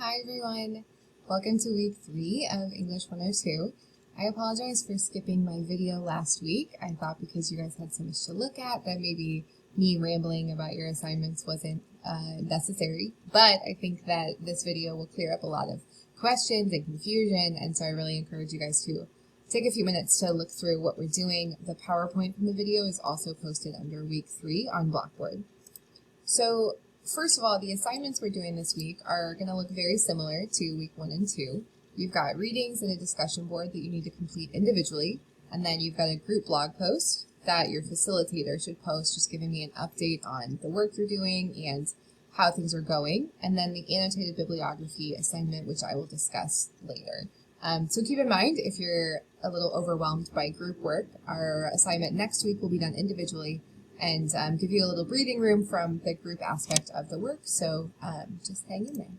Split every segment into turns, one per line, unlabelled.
Hi everyone! Welcome to week 3 of English 102. I apologize for skipping my video last week. I thought because you guys had so much to look at that maybe me rambling about your assignments wasn't necessary, but I think that this video will clear up a lot of questions and confusion, and so I really encourage you guys to take a few minutes to look through what we're doing. The PowerPoint from the video is also posted under week 3 on Blackboard. So first of all, the assignments we're doing this week are going to look very similar to week 1 and 2. You've got readings and a discussion board that you need to complete individually, and then you've got a group blog post that your facilitator should post, just giving me an update on the work you're doing and how things are going, and then the annotated bibliography assignment, which I will discuss later. So keep in mind, if you're a little overwhelmed by group work, our assignment next week will be done individually, and give you a little breathing room from the group aspect of the work, so just hang in there.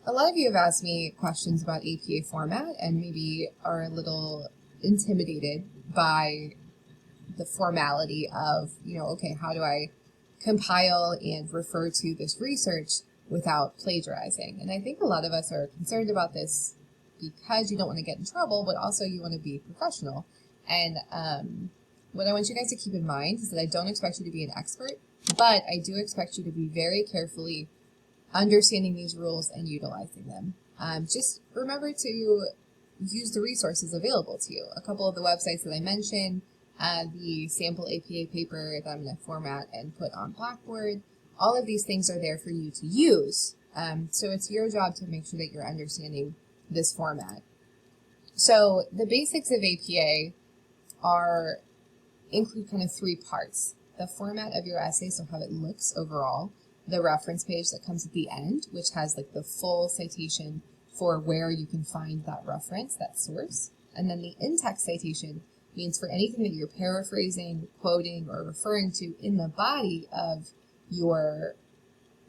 A lot of you have asked me questions about APA format and maybe are a little intimidated by the formality of, okay, how do I compile and refer to this research without plagiarizing? And I think a lot of us are concerned about this because you don't want to get in trouble, but also you want to be professional. And what I want you guys to keep in mind is that I don't expect you to be an expert, but I do expect you to be very carefully understanding these rules and utilizing them. Just remember to use the resources available to you. A couple of the websites that I mentioned, the sample APA paper that I'm going to format and put on Blackboard, all of these things are there for you to use. So it's your job to make sure that you're understanding this format. So the basics of APA include kind of 3 parts. The format of your essay, so how it looks overall, the reference page that comes at the end, which has like the full citation for where you can find that reference, that source, and then the in-text citation means for anything that you're paraphrasing, quoting, or referring to in the body of your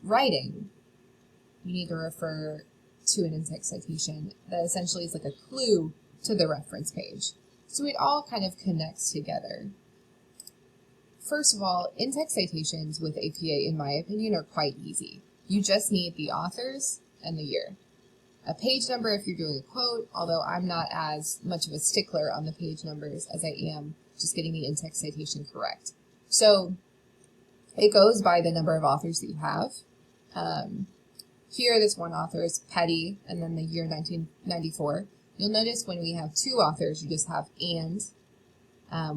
writing, you need to refer to an in-text citation that essentially is like a clue to the reference page. So it all kind of connects together. First of all, in-text citations with APA, in my opinion, are quite easy. You just need the authors and the year. A page number if you're doing a quote, although I'm not as much of a stickler on the page numbers as I am just getting the in-text citation correct. So it goes by the number of authors that you have. Here, this one author is Petty, and then the year 1994. You'll notice when we have 2 authors, you just have and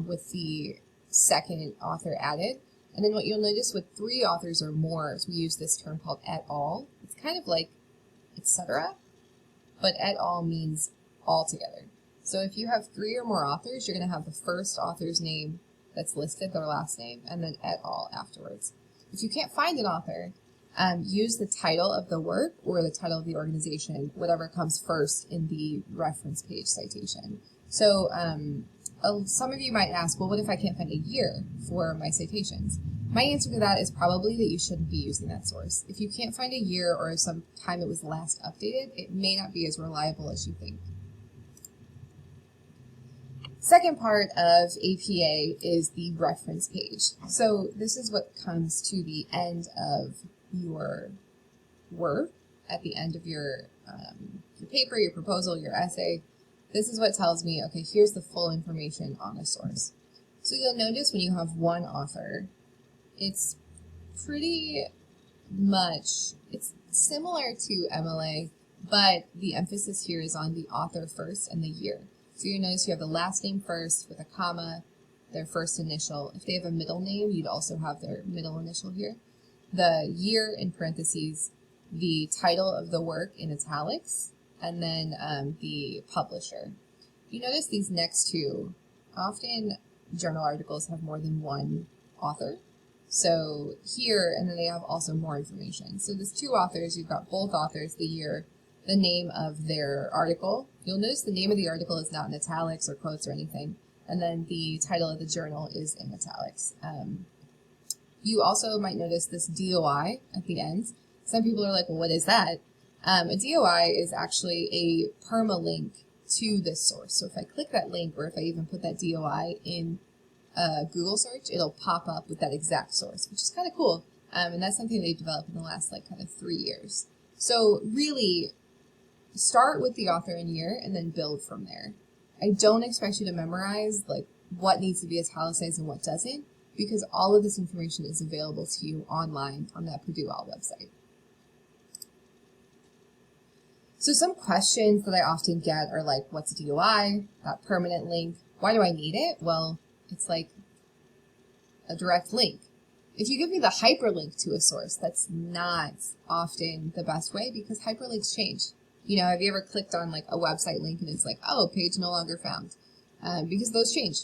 with the second author added. And then what you'll notice with 3 authors or more is we use this term called et al. It's kind of like etc., but et al. Means all together. So if you have 3 or more authors, you're going to have the first author's name that's listed, their last name, and then et al. Afterwards. If you can't find an author, use the title of the work or the title of the organization, whatever comes first in the reference page citation. So some of you might ask, well, what if I can't find a year for my citations? My answer to that is probably that you shouldn't be using that source. If you can't find a year or some time it was last updated, it may not be as reliable as you think. Second part of APA is the reference page. So this is what comes to the end of your work, at the end of your paper, your proposal, your essay. This is what tells me, okay, here's the full information on the source. So you'll notice when you have one author, it's pretty much, it's similar to MLA, but the emphasis here is on the author first and the year. So you notice you have the last name first with a comma, their first initial. If they have a middle name, you'd also have their middle initial here. The year in parentheses, the title of the work in italics, and then the publisher. You notice these next 2, often journal articles have more than one author. So here, and then they have also more information. So there's 2 authors, you've got both authors, the year, the name of their article. You'll notice the name of the article is not in italics or quotes or anything, and then the title of the journal is in italics. You also might notice this DOI at the end. Some people are like, well, what is that? A DOI is actually a permalink to this source. So if I click that link, or if I even put that DOI in a Google search, it'll pop up with that exact source, which is kind of cool. And that's something they've developed in the last kind of 3 years. So really, start with the author and year and then build from there. I don't expect you to memorize like what needs to be italicized and what doesn't, because all of this information is available to you online on that Purdue OWL website. So some questions that I often get are like, what's a DOI? That permanent link. Why do I need it? Well, it's like a direct link. If you give me the hyperlink to a source, that's not often the best way because hyperlinks change. You know, have you ever clicked on like a website link and it's like, oh, page no longer found? Because those change.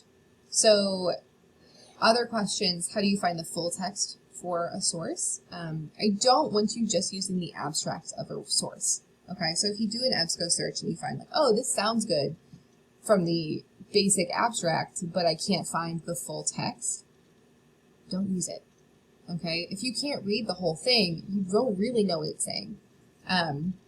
So other questions, how do you find the full text for a source? I don't want you just using the abstract of a source. Okay, so if you do an EBSCO search and you find like, oh, this sounds good from the basic abstract, but I can't find the full text, don't use it. Okay, if you can't read the whole thing, you don't really know what it's saying.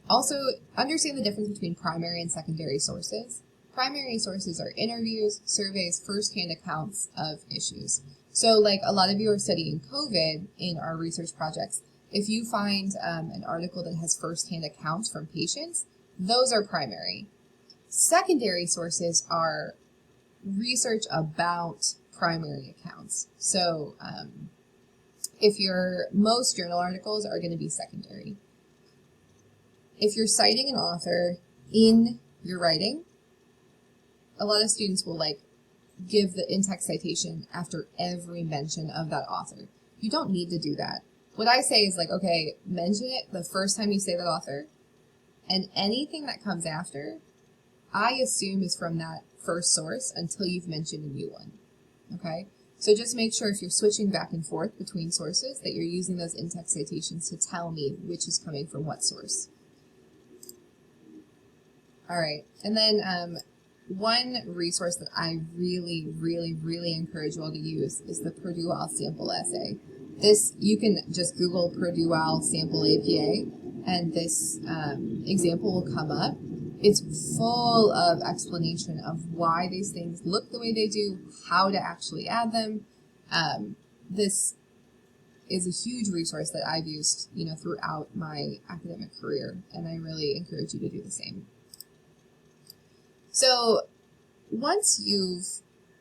Also, understand the difference between primary and secondary sources. Primary sources are interviews, surveys, first-hand accounts of issues. So like a lot of you are studying COVID in our research projects. If you find an article that has first-hand accounts from patients, those are primary. Secondary sources are research about primary accounts. So if most journal articles are going to be secondary. If you're citing an author in your writing, a lot of students will like give the in-text citation after every mention of that author. You don't need to do that. What I say is like, okay, mention it the first time you say that author, and anything that comes after, I assume is from that first source until you've mentioned a new one, okay? So just make sure if you're switching back and forth between sources that you're using those in-text citations to tell me which is coming from what source. All right, and then one resource that I really, really, really encourage you all to use is the Purdue OWL sample essay. This, you can just Google Purdue OWL sample APA, and this example will come up. It's full of explanation of why these things look the way they do, how to actually add them. This is a huge resource that I've used, you know, throughout my academic career, and I really encourage you to do the same. So once you've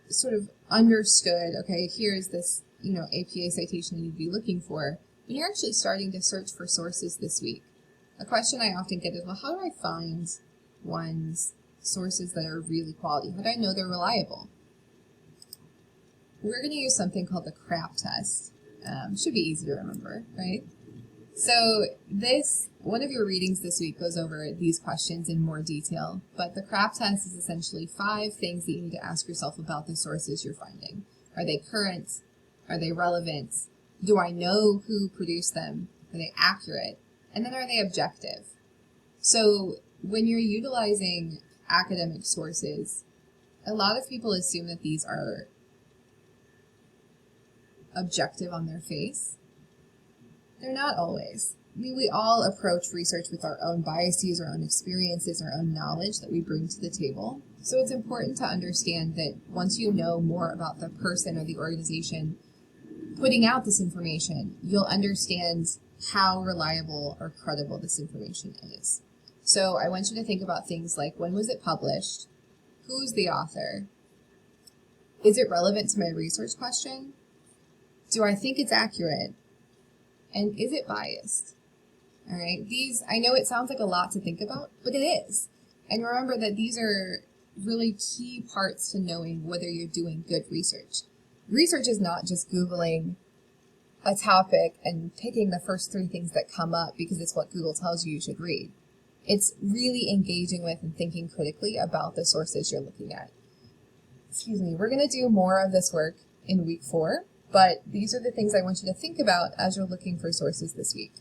sort of understood, okay, here's this, you know, APA citation that you'd be looking for, when you're actually starting to search for sources this week, a question I often get is, well, how do I find one's sources that are really quality? How do I know they're reliable? We're going to use something called the CRAP test. Should be easy to remember, right? So one of your readings this week goes over these questions in more detail, but the CRAP test is essentially 5 things that you need to ask yourself about the sources you're finding. Are they current? Are they relevant? Do I know who produced them? Are they accurate? And then are they objective? So when you're utilizing academic sources, a lot of people assume that these are objective on their face. They're not always. I mean, we all approach research with our own biases, our own experiences, our own knowledge that we bring to the table. So it's important to understand that once you know more about the person or the organization putting out this information, you'll understand how reliable or credible this information is. So I want you to think about things like, when was it published? Who's the author? Is it relevant to my research question? Do I think it's accurate? And is it biased? All right, these, I know it sounds like a lot to think about, but it is. And remember that these are really key parts to knowing whether you're doing good research. Research is not just Googling a topic and picking the first 3 things that come up because it's what Google tells you should read. It's really engaging with and thinking critically about the sources you're looking at. Excuse me, we're going to do more of this work in week 4. But these are the things I want you to think about as you're looking for sources this week.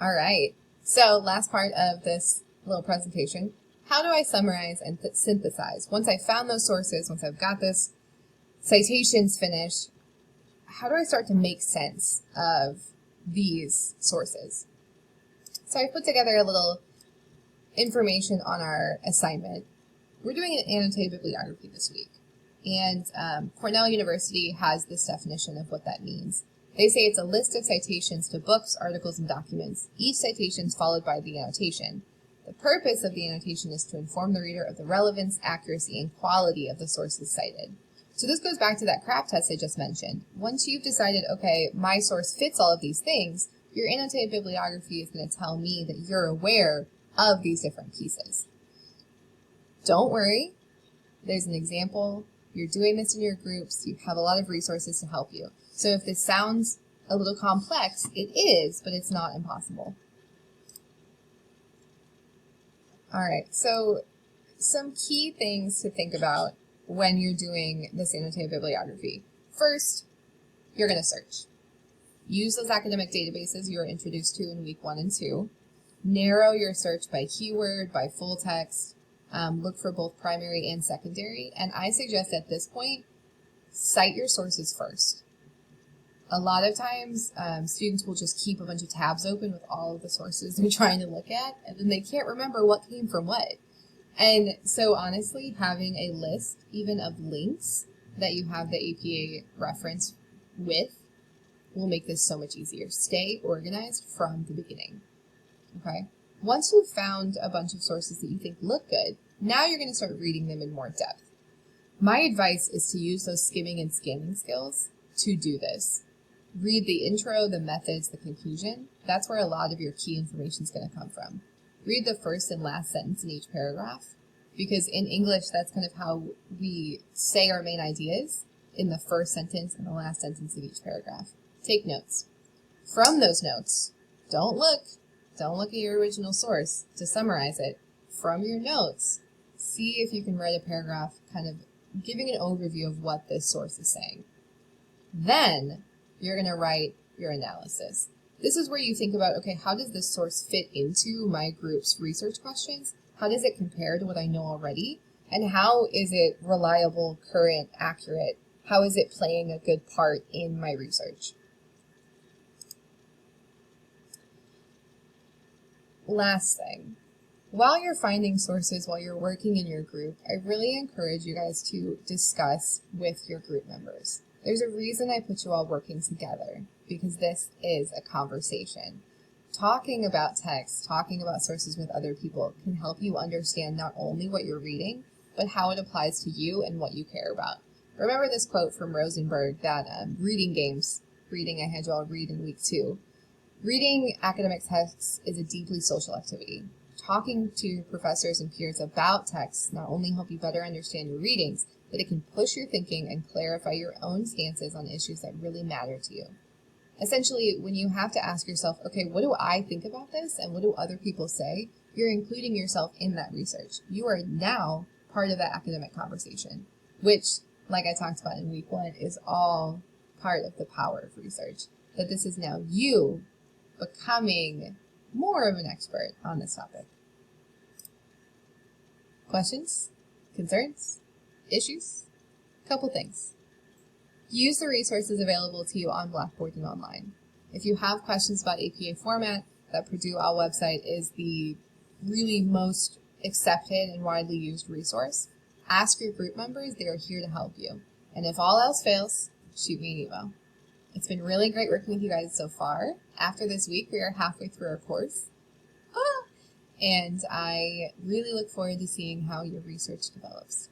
All right, so last part of this little presentation, how do I summarize and synthesize? Once I've found those sources, once I've got those citations finished, how do I start to make sense of these sources? So I put together a little information on our assignment. We're doing an annotated bibliography this week. And Cornell University has this definition of what that means. They say it's a list of citations to books, articles, and documents. Each citation is followed by the annotation. The purpose of the annotation is to inform the reader of the relevance, accuracy, and quality of the sources cited. So this goes back to that CRAP test I just mentioned. Once you've decided, okay, my source fits all of these things, your annotated bibliography is going to tell me that you're aware of these different pieces. Don't worry, there's an example. You're doing this in your groups. You have a lot of resources to help you. So if this sounds a little complex, it is, but it's not impossible. All right, so some key things to think about when you're doing this annotated bibliography. First, you're going to search. Use those academic databases you were introduced to in week 1 and 2. Narrow your search by keyword, by full text. Look for both primary and secondary. And I suggest at this point, cite your sources first. A lot of times, students will just keep a bunch of tabs open with all of the sources they're trying to look at, and then they can't remember what came from what. And so honestly, having a list even of links that you have the APA reference with will make this so much easier. Stay organized from the beginning, okay? Once you've found a bunch of sources that you think look good, now you're going to start reading them in more depth. My advice is to use those skimming and scanning skills to do this. Read the intro, the methods, the conclusion. That's where a lot of your key information is going to come from. Read the first and last sentence in each paragraph, because in English, that's kind of how we say our main ideas, in the first sentence and the last sentence of each paragraph. Take notes. From those notes, don't look at your original source to summarize it. From your notes, see if you can write a paragraph kind of giving an overview of what this source is saying. Then you're going to write your analysis. This is where you think about, okay, how does this source fit into my group's research questions? How does it compare to what I know already? And how is it reliable, current, accurate? How is it playing a good part in my research? Last thing, while you're finding sources, while you're working in your group, I really encourage you guys to discuss with your group members. There's a reason I put you all working together, because this is a conversation. Talking about text, talking about sources with other people can help you understand not only what you're reading, but how it applies to you and what you care about. Remember this quote from Rosenberg that reading games, I had you all read in week 2. Reading academic texts is a deeply social activity. Talking to professors and peers about texts not only help you better understand your readings, but it can push your thinking and clarify your own stances on issues that really matter to you. Essentially, when you have to ask yourself, okay, what do I think about this and what do other people say, you're including yourself in that research. You are now part of that academic conversation, which, like I talked about in week 1, is all part of the power of research. That this is now you becoming more of an expert on this topic. Questions? Concerns? Issues? Couple things. Use the resources available to you on Blackboard and online. If you have questions about APA format, that Purdue OWL website is the really most accepted and widely used resource. Ask your group members, they are here to help you. And if all else fails, shoot me an email. It's been really great working with you guys so far. After this week, we are halfway through our course. And I really look forward to seeing how your research develops.